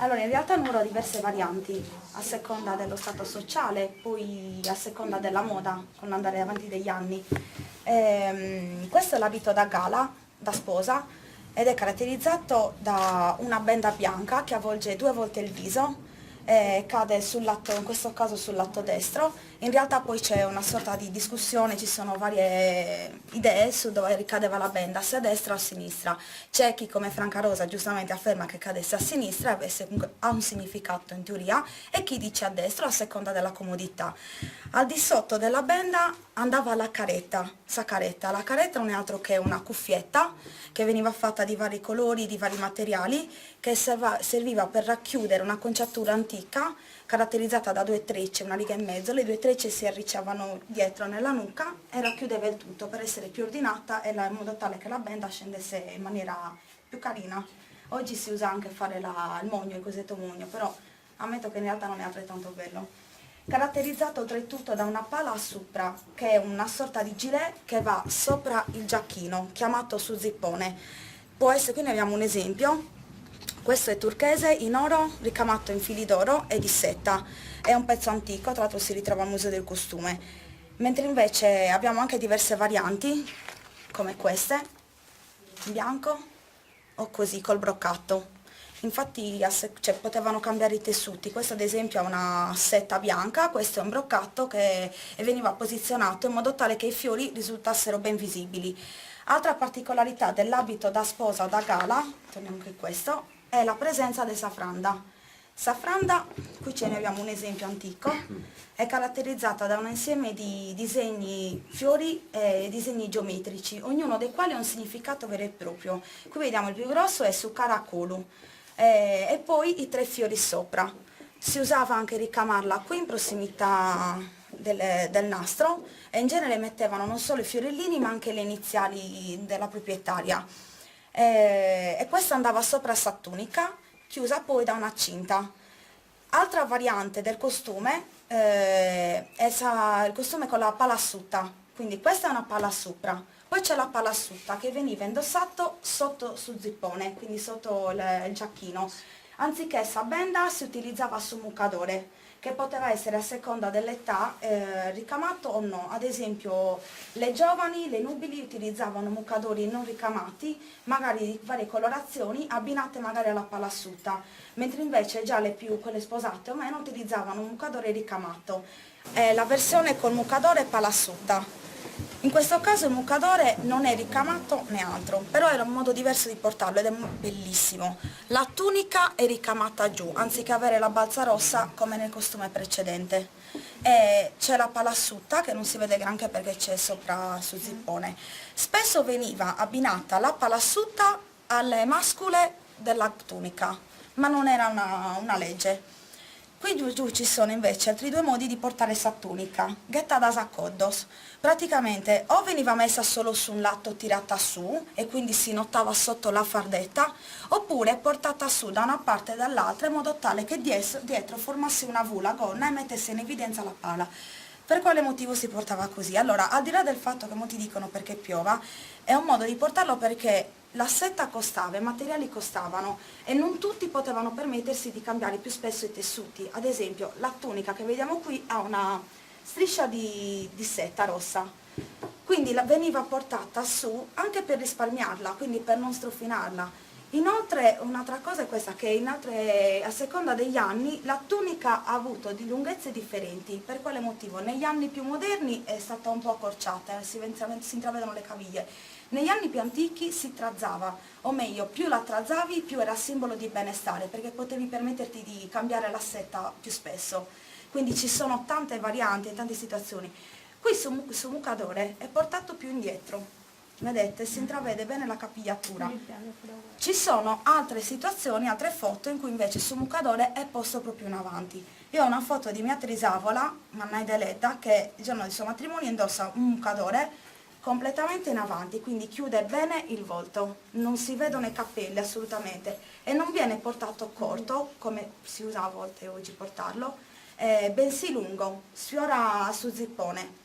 Allora, in realtà il muro ha diverse varianti, a seconda dello stato sociale, poi a seconda della moda, con l'andare avanti degli anni. Questo è l'abito da gala, da sposa, ed è caratterizzato da una benda bianca che avvolge 2 volte il viso, cade sul lato, in questo caso sul lato destro. In realtà poi c'è una sorta di discussione, ci sono varie idee su dove ricadeva la benda, se a destra o a sinistra. C'è chi come Franca Rosa giustamente afferma che cadesse a sinistra, avesse comunque ha un significato in teoria, e chi dice a destra a seconda della comodità. Al di sotto della benda andava la caretta, sacaretta. La caretta non è altro che una cuffietta che veniva fatta di vari colori, di vari materiali, che serviva per racchiudere una conciatura antica caratterizzata da 2 trecce, una riga e mezzo. Le 2 trecce si arricciavano dietro nella nuca e racchiudeva il tutto per essere più ordinata e in modo tale che la benda scendesse in maniera più carina. Oggi si usa anche fare il mogno, il cosiddetto mogno, però ammetto che in realtà non è altrettanto bello. Caratterizzato oltretutto da una pala a supra, che è una sorta di gilet che va sopra il giacchino, chiamato su zippone. Può essere, qui ne abbiamo un esempio. Questo è turchese in oro, ricamato in fili d'oro e di seta. È un pezzo antico, tra l'altro si ritrova al Museo del Costume. Mentre invece abbiamo anche diverse varianti, come queste, in bianco o così, col broccato. Infatti potevano cambiare i tessuti. Questo ad esempio è una seta bianca, questo è un broccato che veniva posizionato in modo tale che i fiori risultassero ben visibili. Altra particolarità dell'abito da sposa o da gala, torniamo qui questo, è la presenza del safranda. Safranda, qui ce ne abbiamo un esempio antico, è caratterizzata da un insieme di disegni, fiori e disegni geometrici, ognuno dei quali ha un significato vero e proprio. Qui vediamo il più grosso è su caracolu, e poi i 3 fiori sopra. Si usava anche ricamarla qui in prossimità del nastro, e in genere mettevano non solo i fiorellini ma anche le iniziali della proprietaria. E questa andava sopra sta tunica, chiusa poi da una cinta. Altra variante del costume è il costume con la pala asciutta, quindi questa è una pala sopra, poi c'è la pala asciutta che veniva indossato sotto su zippone, quindi sotto il giacchino. Anziché sabenda si utilizzava su mucadore, che poteva essere a seconda dell'età ricamato o no. Ad esempio le giovani, le nubili utilizzavano mucadori non ricamati, magari di varie colorazioni, abbinate magari alla pala asciutta, mentre invece già quelle sposate o meno utilizzavano un mucadore ricamato. La versione col mucadore e pala asciutta. In questo caso il mucadore non è ricamato né altro, però era un modo diverso di portarlo ed è bellissimo. La tunica è ricamata giù, anziché avere la balza rossa come nel costume precedente. E c'è la pala asciutta che non si vede granché perché c'è sopra su zippone. Spesso veniva abbinata la pala asciutta alle mascule della tunica, ma non era una legge. Qui giù ci sono invece altri 2 modi di portare sta tunica, ghetta da sacoddos. Praticamente o veniva messa solo su un lato tirata su e quindi si notava sotto la fardetta, oppure portata su da una parte e dall'altra in modo tale che dietro formasse una V, la gonna, e mettesse in evidenza la pala. Per quale motivo si portava così? Allora, al di là del fatto che molti dicono perché piova, è un modo di portarlo perché la seta costava, i materiali costavano e non tutti potevano permettersi di cambiare più spesso i tessuti. Ad esempio, la tunica che vediamo qui ha una striscia di seta rossa, quindi veniva portata su anche per risparmiarla, quindi per non strofinarla. Inoltre un'altra cosa è questa, che a seconda degli anni la tunica ha avuto di lunghezze differenti. Per quale motivo? Negli anni più moderni è stata un po' accorciata, si intravedono le caviglie. Negli anni più antichi si trazzava, o meglio, più la trazzavi più era simbolo di benestare, perché potevi permetterti di cambiare la seta più spesso. Quindi ci sono tante varianti, tante situazioni. Qui su mucadore è portato più indietro. Vedete, si intravede bene la capigliatura. Ci sono altre situazioni, altre foto in cui invece su mucadore è posto proprio in avanti. Io ho una foto di mia Trisavola, Mannai Deledda, che il giorno del suo matrimonio indossa un mucadore completamente in avanti, quindi chiude bene il volto, non si vedono i capelli assolutamente e non viene portato corto, come si usa a volte oggi portarlo, bensì lungo, sfiora su zippone.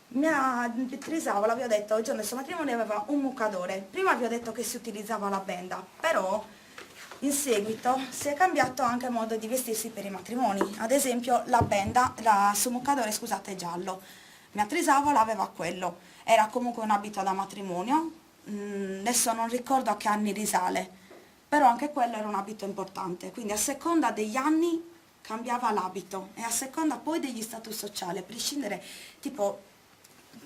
Mia Trisavola, vi ho detto, il giorno del suo matrimonio aveva un mucadore. Prima vi ho detto che si utilizzava la benda, però In seguito si è cambiato anche il modo di vestirsi per i matrimoni, ad esempio la benda, la sommoccadore scusate, è giallo, Beatrice Avola aveva quello, era comunque un abito da matrimonio, adesso non ricordo a che anni risale, però anche quello era un abito importante, quindi a seconda degli anni cambiava l'abito e a seconda poi degli status sociali, a prescindere, tipo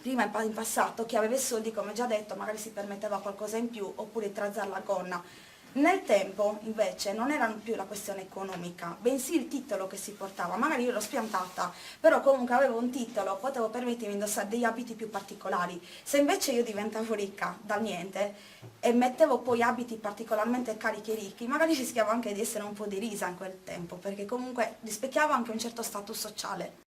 prima in passato chi aveva i soldi, come già detto, magari si permetteva qualcosa in più oppure trazzare la gonna. Nel tempo invece non era più la questione economica, bensì il titolo che si portava. Magari io l'ho spiantata, però comunque avevo un titolo, potevo permettermi di indossare degli abiti più particolari. Se invece io diventavo ricca dal niente e mettevo poi abiti particolarmente carichi e ricchi, magari rischiavo anche di essere un po' derisa in quel tempo, perché comunque rispecchiava anche un certo status sociale.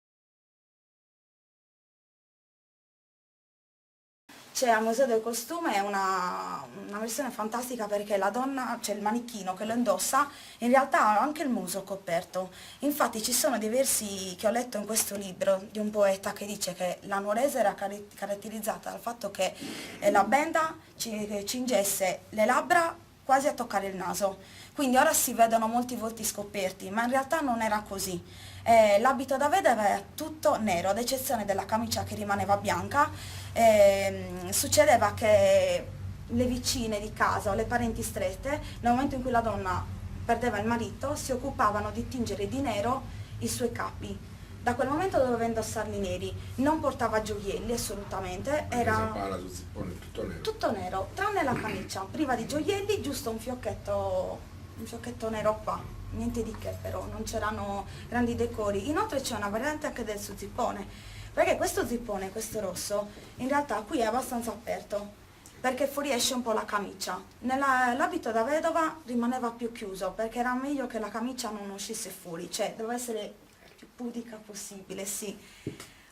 C'è al Museo del Costume una versione fantastica perché la donna, cioè il manichino che lo indossa, in realtà ha anche il muso coperto. Infatti ci sono dei versi che ho letto in questo libro di un poeta che dice che la nuorese era caratterizzata dal fatto che la benda cingesse le labbra quasi a toccare il naso. Quindi ora si vedono molti volti scoperti, ma in realtà non era così. L'abito da vedova era tutto nero, ad eccezione della camicia che rimaneva bianca. Succedeva che le vicine di casa o le parenti strette, nel momento in cui la donna perdeva il marito, si occupavano di tingere di nero i suoi capi. Da quel momento doveva indossarli neri, non portava gioielli assolutamente, era Pala, zippone, tutto nero, tranne la camicia, priva di gioielli, giusto un fiocchetto nero qua, niente di che però, non c'erano grandi decori. Inoltre c'è una variante anche del suo zippone, perché questo zippone, questo rosso, in realtà qui è abbastanza aperto, perché fuoriesce un po' la camicia. L'abito da vedova rimaneva più chiuso, perché era meglio che la camicia non uscisse fuori, cioè doveva essere più pudica possibile, sì.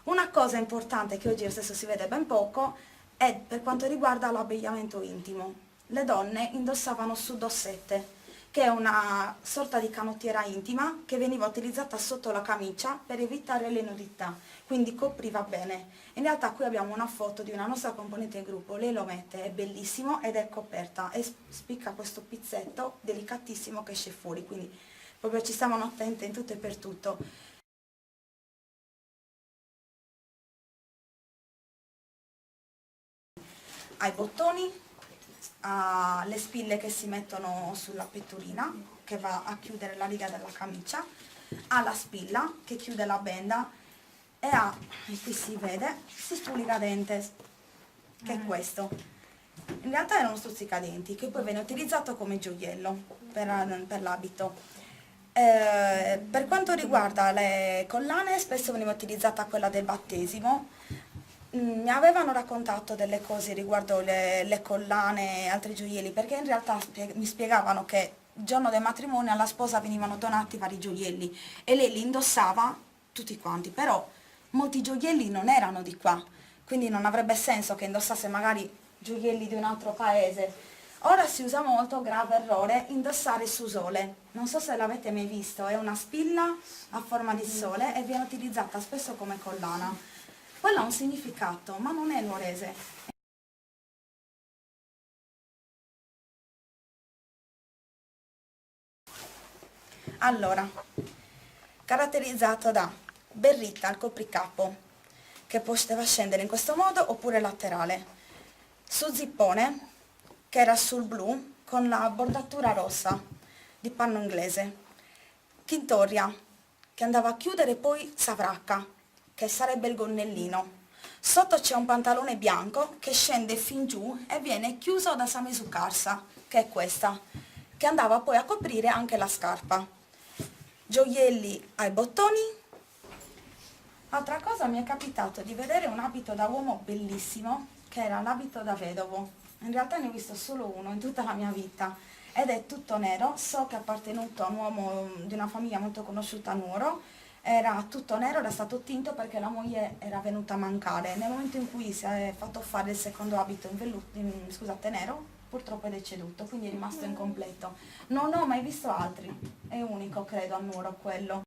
Una cosa importante che oggi stesso si vede ben poco è per quanto riguarda l'abbigliamento intimo. Le donne indossavano sudossette, che è una sorta di canottiera intima che veniva utilizzata sotto la camicia per evitare le nudità, quindi copriva bene. In realtà qui abbiamo una foto di una nostra componente del gruppo, lei lo mette, è bellissimo ed è coperta e spicca questo pizzetto delicatissimo che esce fuori, quindi proprio ci stavano attente in tutto e per tutto. Ai bottoni, alle spille che si mettono sulla pettorina, che va a chiudere la riga della camicia, alla spilla che chiude la benda e qui si vede, si stulicadente, che è questo. In realtà era uno stuzzicadenti che poi viene utilizzato come gioiello per l'abito. Per quanto riguarda le collane, spesso veniva utilizzata quella del battesimo. Mi avevano raccontato delle cose riguardo le collane e altri gioielli, perché in realtà mi spiegavano che il giorno del matrimonio alla sposa venivano donati vari gioielli e lei li indossava tutti quanti, però molti gioielli non erano di qua, quindi non avrebbe senso che indossasse magari gioielli di un altro paese. Ora si usa molto, grave errore, indossare susole. Non so se l'avete mai visto, è una spilla a forma di sole e viene utilizzata spesso come collana. Quello ha un significato, ma non è nuorese. Allora, caratterizzato da berritta al copricapo, che poteva scendere in questo modo oppure laterale, su zippone, che era sul blu, con la bordatura rossa di panno inglese, chintorria, che andava a chiudere poi savracca, che sarebbe il gonnellino. Sotto c'è un pantalone bianco che scende fin giù e viene chiuso da samisucarsa, che è questa, che andava poi a coprire anche la scarpa. Gioielli ai bottoni. Altra cosa, mi è capitato di vedere un abito da uomo bellissimo, che era l'abito da vedovo. In realtà ne ho visto solo uno in tutta la mia vita ed è tutto nero. So che è appartenuto a un uomo di una famiglia molto conosciuta a Nuoro. Era tutto nero, era stato tinto perché la moglie era venuta a mancare. Nel momento in cui si è fatto fare il secondo abito in velluto, scusate, nero, purtroppo è deceduto, quindi è rimasto incompleto. Non ho mai visto altri, è unico credo a Nuoro quello.